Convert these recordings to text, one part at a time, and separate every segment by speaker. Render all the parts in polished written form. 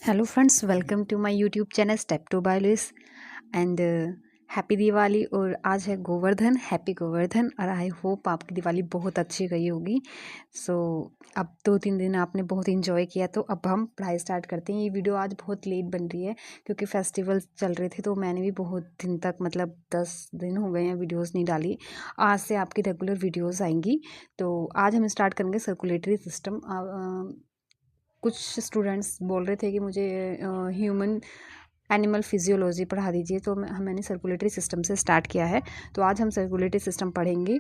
Speaker 1: Hello friends, welcome to my YouTube channel step to बायोलिस and happy Diwali. और आज है गोवर्धन, हैप्पी गोवर्धन। और आई होप आपकी दिवाली बहुत अच्छी गई होगी। सो अब 2-3 दिन आपने बहुत इंजॉय किया, तो अब हम पढ़ाई स्टार्ट करते हैं। ये वीडियो आज बहुत लेट बन रही है क्योंकि फेस्टिवल चल रहे थे, तो मैंने भी बहुत दिन तक मतलब 10 दिन हो गए हैं वीडियोज़ नहीं डाली। आज से आपकी रेगुलर वीडियोज़ आएंगी। तो आज हम स्टार्ट करेंगे सर्कुलेटरी सिस्टम। कुछ स्टूडेंट्स बोल रहे थे कि मुझे ह्यूमन एनिमल फिजियोलॉजी पढ़ा दीजिए, तो मैंने सर्कुलेटरी सिस्टम से स्टार्ट किया है। तो आज हम सर्कुलेटरी सिस्टम पढ़ेंगे।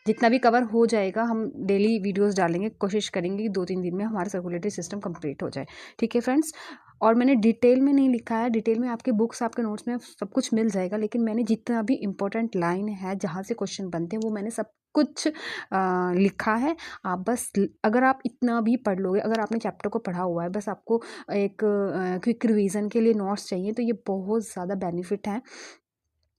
Speaker 1: जितना भी कवर हो जाएगा हम डेली वीडियोस डालेंगे, कोशिश करेंगे कि 2-3 दिन में हमारा सर्कुलेटरी सिस्टम कंप्लीट हो जाए। ठीक है फ्रेंड्स। और मैंने डिटेल में नहीं लिखा है, डिटेल में आपके बुक्स आपके नोट्स में सब कुछ मिल जाएगा, लेकिन मैंने जितना भी इंपॉर्टेंट लाइन है जहाँ से क्वेश्चन बनते हैं वो मैंने सब कुछ लिखा है। आप बस अगर आप इतना भी पढ़ लोगे, अगर आपने चैप्टर को पढ़ा हुआ है, बस आपको एक क्विक रिवीजन के लिए नोट्स चाहिए, तो ये बहुत ज़्यादा बेनिफिट है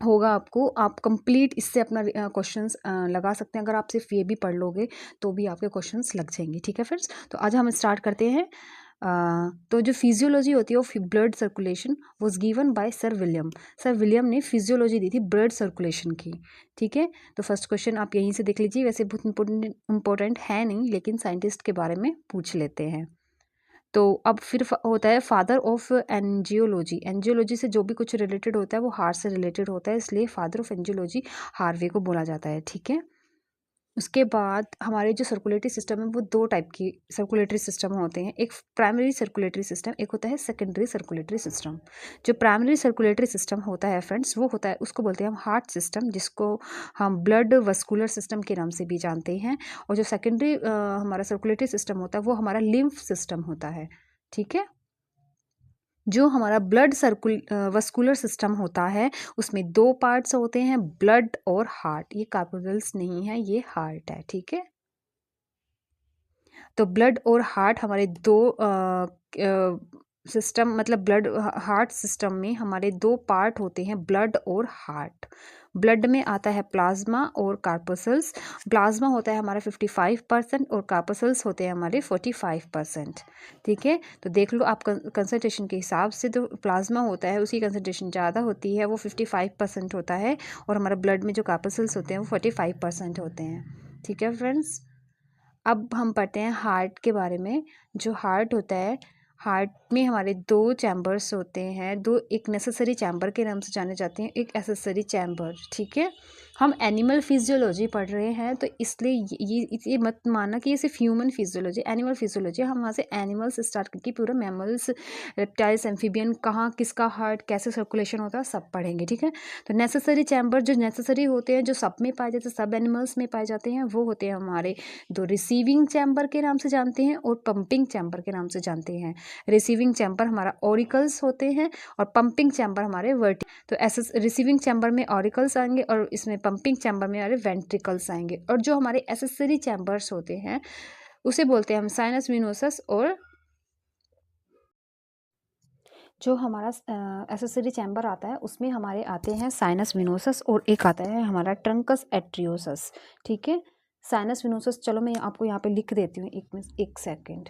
Speaker 1: होगा आपको। आप कंप्लीट इससे अपना क्वेश्चंस लगा सकते हैं। अगर आप सिर्फ ये भी पढ़ लोगे तो भी आपके क्वेश्चंस लग जाएंगे। ठीक है फ्रेंड्स। तो आज हम स्टार्ट करते हैं। तो जो फिजियोलॉजी होती है वो blood circulation was given by sir William ने फिजियोलॉजी दी थी ब्लड सर्कुलेशन की। ठीक है। तो फर्स्ट क्वेश्चन आप यहीं से देख लीजिए। वैसे बहुत इंपॉर्टेंट है नहीं, लेकिन साइंटिस्ट के बारे में पूछ लेते हैं। तो अब फिर होता है फादर ऑफ एंजियोलॉजी। एंजियोलॉजी से जो भी कुछ रिलेटेड होता है वो हार्ट से रिलेटेड होता है, इसलिए फादर ऑफ एंजियोलॉजी हार्वे को बोला जाता है। ठीक है। उसके बाद हमारे जो सर्कुलेटरी सिस्टम है वो 2 टाइप की सर्कुलेटरी सिस्टम होते हैं। एक प्राइमरी सर्कुलेटरी सिस्टम, एक होता है सेकेंडरी सर्कुलेटरी सिस्टम। जो प्राइमरी सर्कुलेटरी सिस्टम होता है फ्रेंड्स, वो होता है, उसको बोलते हैं हम हार्ट सिस्टम, जिसको हम ब्लड वस्कुलर सिस्टम के नाम से भी जानते हैं। और जो सेकेंडरी हमारा सर्कुलेटरी सिस्टम होता है वो हमारा लिम्फ सिस्टम होता है। ठीक है। जो हमारा वस्कुलर सिस्टम होता है उसमें 2 पार्ट्स होते हैं, ब्लड और हार्ट। ये कार्पोरल्स नहीं है, ये हार्ट है। ठीक है। तो ब्लड और हार्ट हमारे दो सिस्टम, मतलब ब्लड हार्ट सिस्टम में हमारे 2 पार्ट होते हैं, ब्लड और हार्ट। ब्लड में आता है प्लाज्मा और कार्पोसल्स। प्लाज्मा होता है हमारा 55% और कार्पोसल्स होते हैं हमारे 45%। ठीक है। तो देख लो आप कंसंट्रेशन के हिसाब से, तो प्लाज्मा होता है उसकी कंसंट्रेशन ज़्यादा होती है, वो 55% होता है। और हमारा ब्लड में जो कार्पोसल्स होते हैं वो 45% होते हैं। ठीक है फ्रेंड्स। अब हम पढ़ते हैं हार्ट के बारे में। जो हार्ट होता है, हार्ट में हमारे 2 चैम्बर्स होते हैं। 2 एक नेसेसरी चैम्बर के नाम से जाने जाते हैं, एक एसेसरी चैम्बर। ठीक है। हम एनिमल फिजियोलॉजी पढ़ रहे हैं, तो इसलिए ये मत मानना कि ये सिर्फ ह्यूमन फिजियोलॉजी, एनिमल फिजियोलॉजी। हम वहाँ से एनिमल्स स्टार्ट करके पूरा मैमल्स, रेप्टाइल्स, एम्फीबियन, कहाँ किसका हार्ट कैसे सर्कुलेशन होता है सब पढ़ेंगे। ठीक है। तो नेसेसरी चैम्बर जो नेसेसरी होते हैं, जो सब में पाए जाते हैं, सब एनिमल्स में पाए जाते हैं, वो होते हैं हमारे 2 रिसीविंग चैम्बर के नाम से जानते हैं और पंपिंग चैम्बर के नाम से जानते हैं। रिसीविंग चैम्बर हमारा ऑरिकल्स होते हैं और पंपिंग चैम्बर हमारे वर्टि। तो ऐसे रिसीविंग चैम्बर में ऑरिकल्स आएंगे और इसमें पंपिंग चैम्बर में हमारे वेंट्रिकल्स आएंगे। और जो हमारे एसेसरी चैम्बर्स होते हैं उसे बोलते हैं हम साइनस विनोसस। और जो हमारा एसेसरी चैम्बर आता है उसमें हमारे आते हैं साइनस विनोसस और एक आता है हमारा ट्रंकस एट्रियोसस। ठीक है। साइनस विनोसस, चलो मैं आपको यहाँ पे लिख देती हूँ, एक सेकेंड।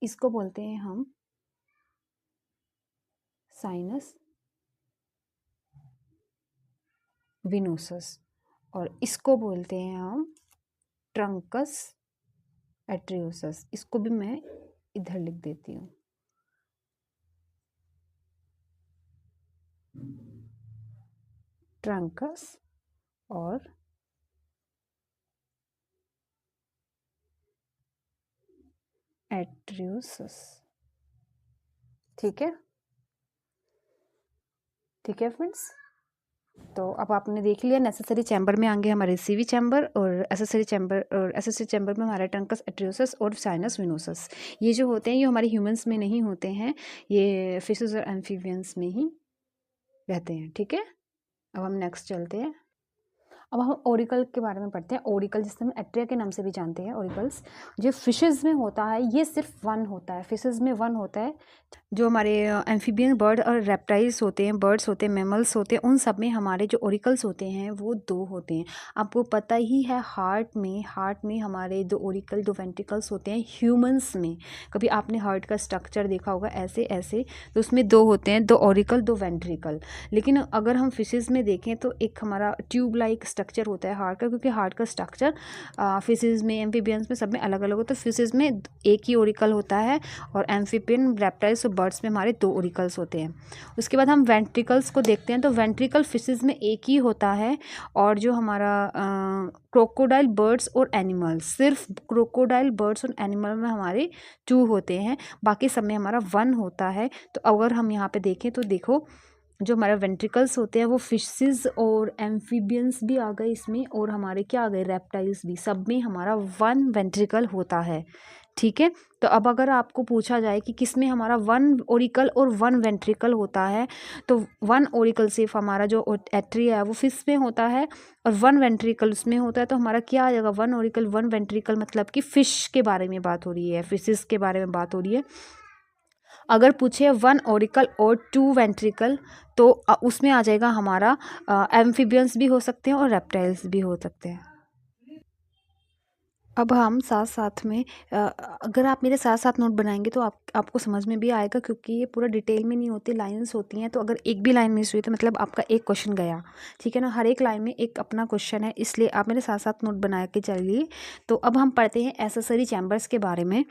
Speaker 1: इसको बोलते हैं हम साइनस विनोसस और इसको बोलते हैं हम ट्रंकस एट्रियोसस। इसको भी मैं इधर लिख देती हूँ। ट्रंकस और एट्रियोसस। ठीक है। ठीक है फ्रेंड्स। तो अब आपने देख लिया, नेसेसरी चैम्बर में आएंगे हमारे रिसीवी चैम्बर, और एसेसरी चैम्बर में हमारा ट्रंकस एट्रियोसस और साइनस विनोसस। ये जो होते हैं ये हमारे ह्यूमंस में नहीं होते हैं, ये फिशेस और एम्फीबियंस में ही रहते हैं। ठीक है। अब हम नेक्स्ट चलते हैं। अब हम ओरिकल के बारे में पढ़ते हैं। ओरिकल जिसे हम एट्रिया के नाम से भी जानते हैं, ओरिकल्स जो फिशेज़ में होता है, ये सिर्फ वन होता है, फिशेज़ में वन होता है। जो हमारे एम्फीबियन बर्ड और रेप्टाइल्स होते हैं, बर्ड्स होते हैं, मैमल्स होते हैं, उन सब में हमारे जो ओरिकल्स होते हैं वो 2 होते हैं। आपको पता ही है हार्ट में हमारे 2 ओरिकल 2 वेंट्रिकल्स होते हैं। ह्यूमंस में कभी आपने हार्ट का स्ट्रक्चर देखा होगा ऐसे ऐसे, तो उसमें 2 होते हैं, 2 ओरिकल 2 वेंट्रिकल। लेकिन अगर हम फिशेज़ में देखें तो एक हमारा ट्यूब लाइक स्ट्रक्चर होता है हार्ट का, क्योंकि हार्ट का स्ट्रक्चर फिशेज़ में, एम्फीबियंस में सब में अलग अलग होता है। फिशेज़ में एक ही ओरिकल होता है और एम्फीबियन, रेप्टाइल्स और बर्ड्स में हमारे 2 ओरिकल्स होते हैं। उसके बाद हम वेंट्रिकल्स को देखते हैं, तो वेंट्रिकल फिशेज़ में एक ही होता है। और जो हमारा क्रोकोडाइल, बर्ड्स और एनिमल्स, सिर्फ क्रोकोडाइल, बर्ड्स और एनिमल में हमारे 2 होते हैं, बाकी सब में हमारा 1 होता है। तो अगर हम यहाँ पे देखें तो देखो, जो हमारे वेंट्रिकल्स होते हैं वो फिशेस और एम्फीबियंस भी आ गए इसमें, और हमारे क्या आ गए, रेप्टाइल्स भी, सब में हमारा 1 वेंट्रिकल होता है। ठीक है, तो अब अगर आपको पूछा जाए कि किस में हमारा 1 ओरिकल और 1 वेंट्रिकल होता है, तो 1 ओरिकल सिर्फ हमारा जो एट्रिया है वो फिश में होता है, और 1 वेंट्रिकल उसमें होता है। तो हमारा क्या आ जाएगा, 1 ओरिकल 1 वेंट्रिकल, मतलब कि फिश के बारे में बात हो रही है, फिशेस के बारे में बात हो रही है। अगर पूछे 1 ओरिकल और 2 वेंट्रिकल, तो उसमें आ जाएगा हमारा एम्फीबियंस भी हो सकते हैं और रेप्टाइल्स भी हो सकते हैं। अब हम साथ साथ में अगर आप मेरे साथ साथ नोट बनाएंगे तो आपको समझ में भी आएगा, क्योंकि ये पूरा डिटेल में नहीं होती, लाइंस होती हैं। तो अगर एक भी लाइन मिस हुई तो मतलब आपका एक क्वेश्चन गया। ठीक है ना, हर एक लाइन में एक अपना क्वेश्चन है, इसलिए आप मेरे साथ साथ नोट बना के चलिए। तो अब हम पढ़ते हैं एसेसरी चैम्बर्स के बारे में।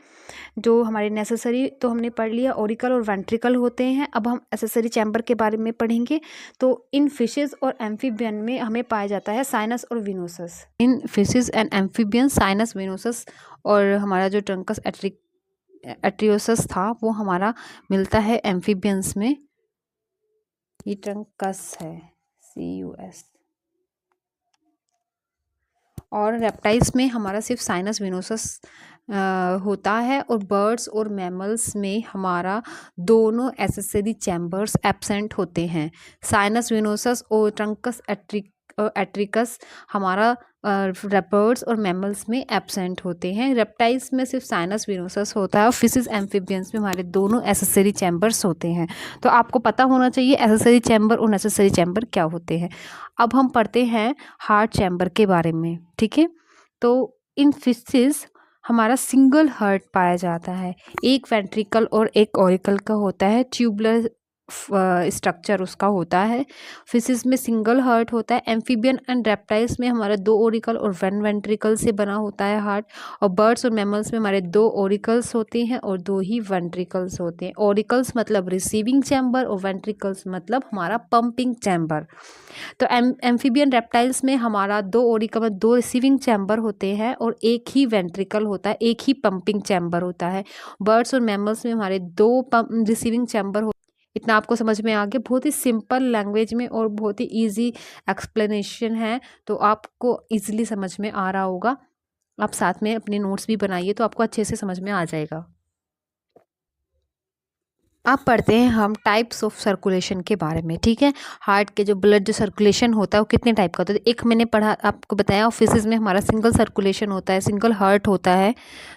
Speaker 1: जो हमारे नेसेसरी तो हमने पढ़ लिया, ओरिकल और वेंट्रिकल होते हैं। अब हम एसेसरी चैम्बर के बारे में पढ़ेंगे। तो इन फिशेज और एम्फीबियन में हमें पाया जाता है साइनस और venosus. In fishes and amphibian sinus, venosus और हमारा जो ट्रंकस एट्रियोसस था वो हमारा मिलता है एम्फीबियंस में। ये ट्रंकस है, CUS। और रेप्टाइल्स में हमारा सिर्फ साइनस विनोसस होता है, और बर्ड्स और मैमल्स में हमारा दोनों एसेसरी चैम्बर्स एब्सेंट होते हैं। साइनस विनोसस और ट्रंकस एट्रिकस हमारा बर्ड्स और मैमल्स में एब्सेंट होते हैं। रेप्टाइल्स में सिर्फ साइनस विनोसस होता है, और फिशेस एम्फीबियंस में हमारे दोनों एसेसरी चैम्बर्स होते हैं। तो आपको पता होना चाहिए एसेसरी चैम्बर और नेसेसरी चैम्बर क्या होते हैं। अब हम पढ़ते हैं हार्ट चैम्बर के बारे में। ठीक है, तो इन फिशेस हमारा सिंगल हार्ट पाया जाता है, एक वेंट्रिकल और एक ऑरिकल का होता है, ट्यूबुलर स्ट्रक्चर उसका होता है। फिशेस में सिंगल हार्ट होता है। एम्फीबियन एंड रेप्टाइल्स में हमारा 2 ओरिकल और 1 वेंट्रिकल से बना होता है हार्ट, और बर्ड्स और मैमल्स में हमारे 2 ओरिकल्स होते हैं और 2 ही वेंट्रिकल्स होते हैं। ओरिकल्स मतलब रिसीविंग चैम्बर और वेंट्रिकल्स मतलब हमारा पंपिंग चैम्बर। तो एम्फीबियन रेप्टाइल्स में हमारा 2 ओरिकल में 2 रिसीविंग चैम्बर होते हैं और एक ही वेंट्रिकल होता है, एक ही पंपिंग चैम्बर होता है। बर्ड्स और मैमल्स में हमारे 2 रिसीविंग चैम्बर। इतना आपको समझ में आ गया, बहुत ही सिंपल लैंग्वेज में और बहुत ही इजी एक्सप्लेनेशन है, तो आपको इजीली समझ में आ रहा होगा। आप साथ में अपने नोट्स भी बनाइए तो आपको अच्छे से समझ में आ जाएगा। अब पढ़ते हैं हम टाइप्स ऑफ सर्कुलेशन के बारे में। ठीक है, हार्ट के जो ब्लड जो सर्कुलेशन होता है वो कितने टाइप का होता है। एक मैंने पढ़ा आपको बताया, फिशेज में हमारा सिंगल सर्कुलेशन होता है, सिंगल हार्ट होता है,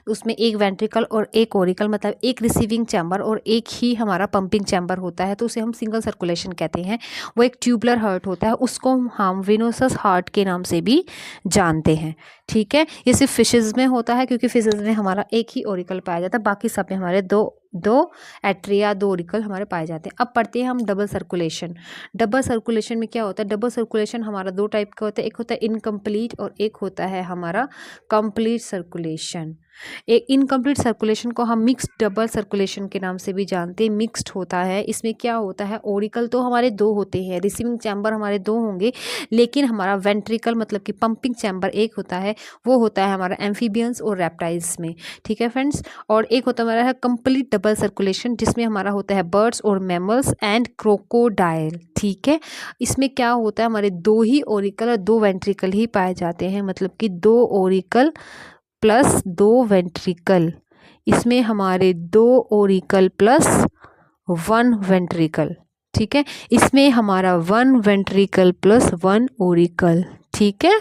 Speaker 1: उसमें एक वेंट्रिकल और एक ओरिकल, मतलब एक रिसीविंग चैम्बर और एक ही हमारा पंपिंग चैम्बर होता है, तो उसे हम सिंगल सर्कुलेशन कहते हैं। वो एक ट्यूबुलर हार्ट होता है, उसको हम विनोसस हार्ट के नाम से भी जानते हैं। ठीक है, ये सिर्फ फिशेज में होता है, क्योंकि फिशेज में हमारा एक ही ओरिकल पाया जाता है, बाकी सब में हमारे दो एट्रिया, 2 ओरिकल हमारे पाए जाते हैं। अब पढ़ते हैं हम डबल सर्कुलेशन। डबल सर्कुलेशन में क्या होता है, डबल सर्कुलेशन हमारा 2 टाइप का होता है, एक होता है इनकम्प्लीट और एक होता है हमारा कंप्लीट सर्कुलेशन। एक इनकम्प्लीट सर्कुलेशन को हम मिक्स्ड डबल सर्कुलेशन के नाम से भी जानते हैं। मिक्स्ड होता है, इसमें क्या होता है, ओरिकल तो हमारे 2 होते हैं, रिसीविंग चैम्बर हमारे 2 होंगे, लेकिन हमारा वेंट्रिकल मतलब कि पंपिंग चैम्बर एक होता है, वो होता है हमारा एम्फीबियंस और रेप्टाइल्स में। ठीक है फ्रेंड्स, और एक होता है हमारा कंप्लीट डबल सर्कुलेशन, जिसमें हमारा होता है बर्ड्स और मैमल्स एंड क्रोकोडाइल। ठीक है, इसमें क्या होता है, हमारे 2 ही ओरिकल और 2 वेंट्रिकल ही पाए जाते हैं, मतलब कि 2 ओरिकल प्लस 2 वेंट्रिकल। इसमें हमारे 2 ओरिकल प्लस 1 वेंट्रिकल। ठीक है, इसमें हमारा 1 वेंट्रिकल प्लस 1 ओरिकल। ठीक है,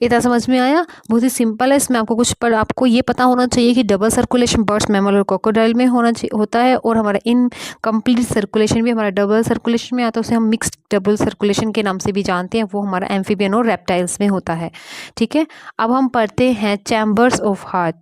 Speaker 1: इतना समझ में आया? बहुत ही सिंपल है, इसमें आपको कुछ पर आपको ये पता होना चाहिए कि डबल सर्कुलेशन बर्ड्स, मैमल और क्रोकोडाइल में होता है, और हमारा इनकम्प्लीट सर्कुलेशन भी हमारा डबल सर्कुलेशन में आता है, उसे हम मिक्स्ड डबल सर्कुलेशन के नाम से भी जानते हैं, वो हमारा एम्फीबियन और रेप्टाइल्स में होता है। ठीक है, अब हम पढ़ते हैं चैम्बर्स ऑफ हार्ट,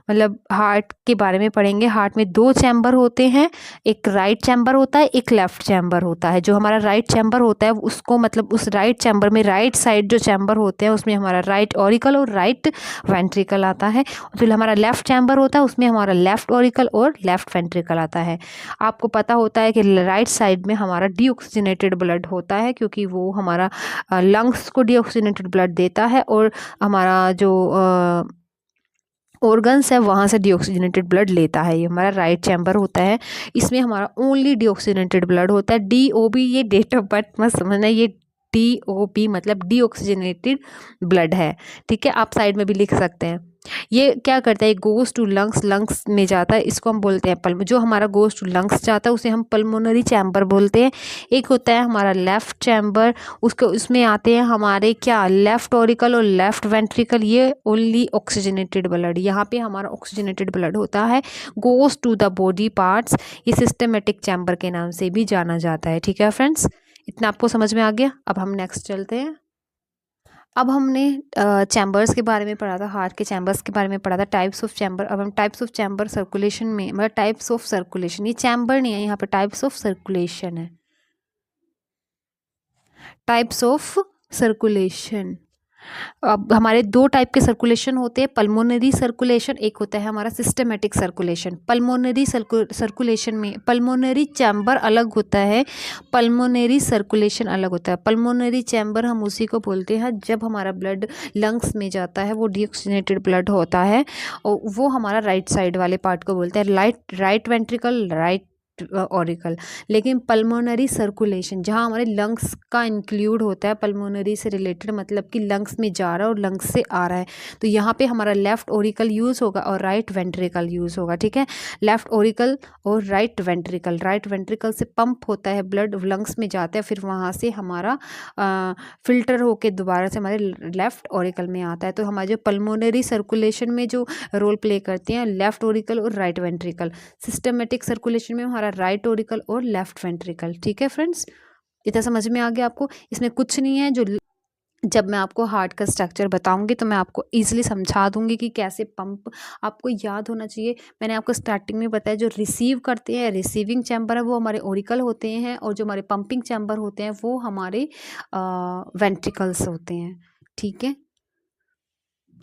Speaker 1: मतलब हार्ट के बारे में पढ़ेंगे। हार्ट में 2 चैम्बर होते हैं, एक राइट चैम्बर होता है, एक लेफ्ट चैम्बर होता है। जो हमारा राइट चैम्बर होता है उसको, मतलब उस राइट चैम्बर में राइट साइड जो चैम्बर होते हैं उसमें हमारा राइट ऑरिकल और राइट वेंट्रिकल आता है। जो हमारा लेफ्ट चैम्बर होता है उसमें हमारा लेफ्ट ऑरिकल और लेफ्ट वेंट्रिकल आता है। आपको पता होता है कि राइट साइड में हमारा डीऑक्सीजनेटेड ब्लड होता है, क्योंकि वो हमारा लंग्स को डीऑक्सीजनेटेड ब्लड देता है, और हमारा जो ऑर्गन्स है वहाँ से डीऑक्सीजनेटेड ब्लड लेता है। ये हमारा राइट चैम्बर होता है, इसमें हमारा ओनली डीऑक्सीजनेटेड ब्लड होता है। DOB ये डेट ऑफ बर्थ मत समझना, ये DOB मतलब डीऑक्सीजनेटेड ब्लड है। ठीक है, आप साइड में भी लिख सकते हैं। ये क्या करता है, गोज टू लंग्स, लंग्स में जाता है, इसको हम बोलते हैं पल्म। जो हमारा गोज टू लंग्स जाता है उसे हम पल्मोनरी चैम्बर बोलते हैं। एक होता है हमारा लेफ्ट चैम्बर, उसको उसमें आते हैं हमारे क्या, लेफ्ट ऑरिकल और लेफ्ट वेंट्रिकल, ये ओनली ऑक्सीजनेटेड ब्लड, यहाँ पे हमारा ऑक्सीजनेटेड ब्लड होता है। Goes to the body parts, ये सिस्टमेटिक चैम्बर के नाम से भी जाना जाता है। ठीक है फ्रेंड्स, इतना आपको समझ में आ गया? अब हम नेक्स्ट चलते हैं। अब हमने चैम्बर्स के बारे में पढ़ा था, हार्ट के चैम्बर्स के बारे में पढ़ा था, टाइप्स ऑफ चैम्बर। अब हम टाइप्स ऑफ चैम्बर सर्कुलेशन में, मतलब टाइप्स ऑफ सर्कुलेशन, ये चैम्बर नहीं है, यहाँ पे टाइप्स ऑफ सर्कुलेशन है, टाइप्स ऑफ सर्कुलेशन। अब हमारे 2 टाइप के सर्कुलेशन होते हैं, पल्मोनरी सर्कुलेशन, एक होता है हमारा सिस्टमेटिक सर्कुलेशन। पल्मोनरी सर्कुलेशन में पल्मोनरी चैम्बर अलग होता है, पल्मोनरी सर्कुलेशन अलग होता है। पल्मोनरी चैम्बर हम उसी को बोलते हैं जब हमारा ब्लड लंग्स में जाता है, वो डीऑक्सीजनेटेड ब्लड होता है, और वो हमारा राइट साइड वाले पार्ट को बोलते हैं, राइट वेंट्रिकल, राइट ऑरिकल। लेकिन पल्मोनरी सर्कुलेशन जहाँ हमारे लंग्स का इंक्लूड होता है, पल्मोनरी से रिलेटेड मतलब कि लंग्स में जा रहा है और लंग्स से आ रहा है, तो यहाँ पे हमारा लेफ्ट ऑरिकल यूज़ होगा और राइट वेंट्रिकल यूज़ होगा। ठीक है, लेफ्ट ऑरिकल और राइट वेंट्रिकल, राइट वेंट्रिकल से पंप होता है ब्लड, लंग्स में जाता है, फिर वहाँ से हमारा फिल्टर होके दोबारा से हमारे लेफ्ट ऑरिकल में आता है। तो हमारे जो पल्मोनरी सर्कुलेशन में जो रोल प्ले करते हैं लेफ्ट ऑरिकल और राइट वेंट्रिकल, सिस्टमेटिक सर्कुलेशन में हमारा राइट ऑरिकल और लेफ्ट वेंट्रिकल। ठीक है फ्रेंड्स, इतना समझ में आ गया आपको? इसमें कुछ नहीं है, जो जब मैं आपको हार्ट का स्ट्रक्चर बताऊंगी तो मैं आपको इजीली समझा दूंगी कि कैसे पंप, आपको याद होना चाहिए। मैंने आपको स्टार्टिंग में बताया, जो रिसीव करते हैं, रिसीविंग चैम्बर है वो हमारे ऑरिकल होते हैं, और जो हमारे पंपिंग चैम्बर होते हैं वो हमारे वेंट्रिकल्स होते हैं। ठीक है,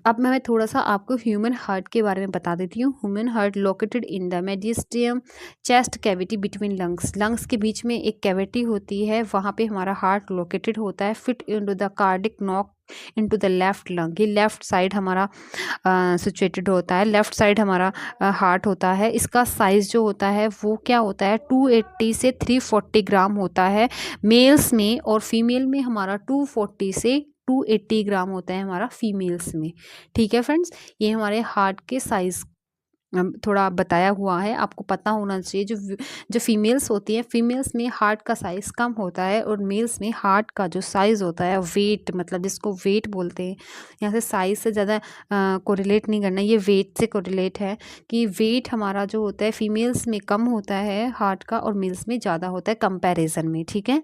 Speaker 1: अब मैं थोड़ा सा आपको ह्यूमन हार्ट के बारे में बता देती हूँ। Human heart located in the mediastinum chest cavity between lungs, lungs के बीच में एक कैविटी होती है, वहाँ पे हमारा हार्ट लोकेटेड होता है। Fit into the cardiac knock into the left lung, ये लेफ्ट साइड हमारा सिचुएटेड होता है, लेफ्ट साइड हमारा हार्ट होता है। इसका साइज़ जो होता है वो क्या होता है, 280 से 340 ग्राम होता है मेल्स में, और फीमेल में हमारा 240 से 280 ग्राम होता है हमारा फीमेल्स में। ठीक है फ्रेंड्स, ये हमारे हार्ट के साइज़ थोड़ा बताया हुआ है, आपको पता होना चाहिए। जो फीमेल्स होती हैं, फीमेल्स में हार्ट का साइज़ कम होता है, और मेल्स में हार्ट का जो साइज़ होता है, वेट, मतलब जिसको वेट बोलते हैं, यहाँ से साइज़ से ज़्यादा कोरिलेट नहीं करना, ये वेट से कोरिलेट है कि वेट हमारा जो होता है फीमेल्स में कम होता है हार्ट का, और मेल्स में ज़्यादा होता है कंपैरिजन में। ठीक है,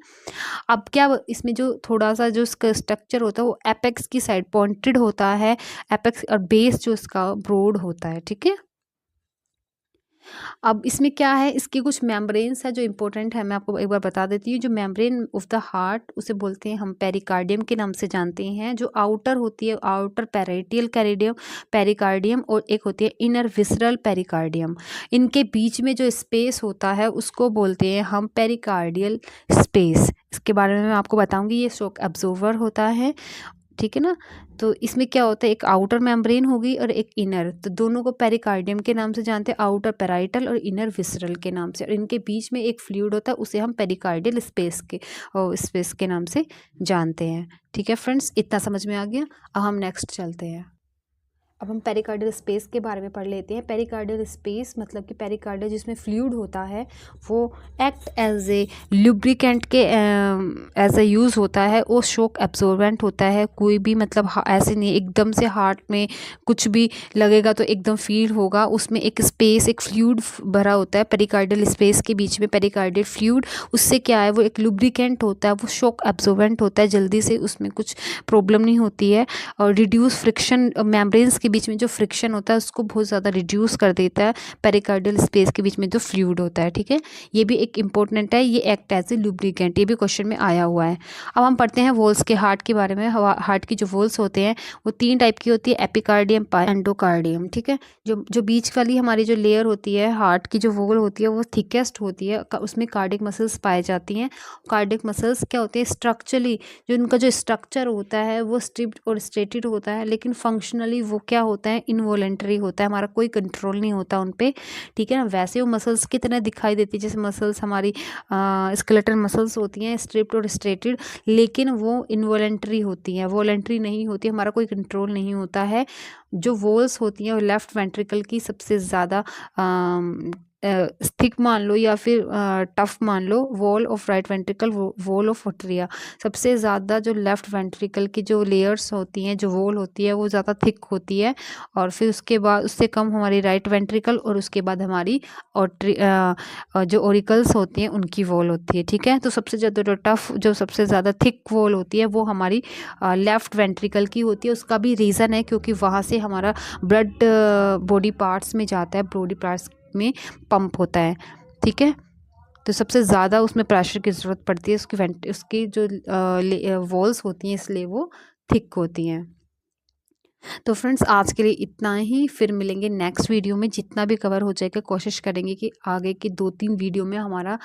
Speaker 1: अब क्या इसमें जो थोड़ा सा जो इसका स्ट्रक्चर होता है वो एपेक्स की साइड पॉइंटेड होता है, एपेक्स, और बेस जो इसका ब्रॉड होता है। ठीक है, अब इसमें क्या है, इसकी कुछ मेम्ब्रेन्स है जो इंपॉर्टेंट है, मैं आपको एक बार बता देती हूँ। जो मेम्ब्रेन ऑफ द हार्ट उसे बोलते हैं हम पेरिकार्डियम के नाम से जानते हैं। जो आउटर होती है, आउटर पैराइटियल कैरिडियम पेरिकार्डियम, और एक होती है इनर विसरल पेरिकार्डियम। इनके बीच में जो स्पेस होता है उसको बोलते हैं हम पेरिकार्डियल स्पेस। इसके बारे में मैं आपको बताऊंगी। ये शॉक एब्जॉर्वर होता है, ठीक है ना। तो इसमें क्या होता है, एक आउटर मेम्ब्रेन होगी और एक इनर, तो दोनों को पेरिकार्डियम के नाम से जानते हैं, आउटर पेराइटल और इनर विसरल के नाम से। और इनके बीच में एक फ्लूइड होता है, उसे हम पेरिकार्डियल स्पेस के नाम से जानते हैं। ठीक है फ्रेंड्स, इतना समझ में आ गया। अब हम नेक्स्ट चलते हैं। अब हम पेरिकार्डियल स्पेस के बारे में पढ़ लेते हैं। पेरिकार्डियल स्पेस मतलब कि पेरिकार्डियल जिसमें फ्लूइड होता है वो एक्ट एज ए लुब्रिकेंट के एज ए यूज़ होता है। वो शॉक एब्जॉर्बेंट होता है। कोई भी मतलब ऐसे नहीं एकदम से हार्ट में कुछ भी लगेगा तो एकदम फील होगा। उसमें एक स्पेस, एक फ्लूइड भरा होता है पेरिकार्डियल स्पेस के बीच में। पेरिकार्डियल फ्लूइड उससे क्या है, वो एक लुब्रिकेंट होता है, वो शॉक एब्जॉर्बेंट होता है, जल्दी से उसमें कुछ प्रॉब्लम नहीं होती है। और रिड्यूस फ्रिक्शन, मेम्ब्रेन्स के बीच में जो फ्रिक्शन होता है उसको बहुत ज़्यादा रिड्यूस कर देता है पेरिकार्डियल स्पेस के बीच में जो फ्लूइड होता है। ठीक है, ये भी एक इंपॉर्टेंट है, ये एक्ट एज ए लुब्रिकेंट, ये भी क्वेश्चन में आया हुआ है। अब हम पढ़ते हैं वॉल्स के, हार्ट के बारे में। हार्ट की जो वॉल्स होते हैं वो 3 टाइप की होती है, एपिकार्डियम, एंडोकार्डियम। ठीक है, जो बीच वाली हमारी जो लेयर होती है हार्ट की, जो वॉल होती है वो थिकेस्ट होती है, उसमें कार्डियक मसल्स पाए जाती हैं। कार्डियक मसल्स क्या होते हैं, स्ट्रक्चरली जो उनका जो स्ट्रक्चर होता है वो स्ट्रिप्ड और स्ट्रेटेड होता है, लेकिन फंक्शनली वो क्या होता है, इनवॉलेंटरी होता है, हमारा कोई कंट्रोल नहीं होता उन पे। ठीक है ना, वैसे वो मसल्स की तरह दिखाई देती है जैसे मसल्स हमारी स्केलेटल मसल्स होती हैं, स्ट्रिप्ड और स्ट्रेटेड, लेकिन वो इनवॉलेंटरी होती हैं, वॉलेंटरी नहीं होती, हमारा कोई कंट्रोल नहीं होता है। जो वॉल्स होती हैं वो लेफ्ट वेंट्रिकल की सबसे ज़्यादा थिक मान लो या फिर टफ मान लो, wall of right ventricle, wall of atria. सबसे ज़्यादा जो लेफ्ट वेंट्रिकल की जो लेयर्स होती हैं, जो वॉल होती है वो ज़्यादा थिक होती है, और फिर उसके बाद उससे कम हमारी राइट वेंट्रिकल, और उसके बाद हमारी जो ओरिकल्स होती हैं उनकी वॉल होती है। ठीक है, तो सबसे ज़्यादा जो टफ, जो सबसे ज़्यादा थिक वॉल होती है वो हमारी लेफ्ट वेंट्रिकल की होती है। उसका भी रीज़न है क्योंकि वहाँ से हमारा ब्लड बॉडी पार्ट्स में जाता है, बॉडी पार्ट्स में पंप होता है। ठीक है, तो सबसे ज़्यादा उसमें प्रेशर की ज़रूरत पड़ती है, उसकी जो वॉल्स होती हैं इसलिए वो थिक होती हैं। तो फ्रेंड्स आज के लिए इतना ही, फिर मिलेंगे नेक्स्ट वीडियो में। जितना भी कवर हो जाएगा कोशिश करेंगे कि आगे की 2-3 वीडियो में हमारा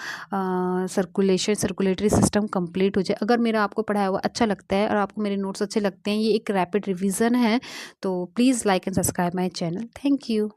Speaker 1: सर्कुलेटरी सिस्टम कंप्लीट हो जाए। अगर मेरा आपको पढ़ाया हुआ अच्छा लगता है और आपको मेरे नोट्स अच्छे लगते हैं, ये एक रैपिड रिवीजन है, तो please like and subscribe my channel. Thank you.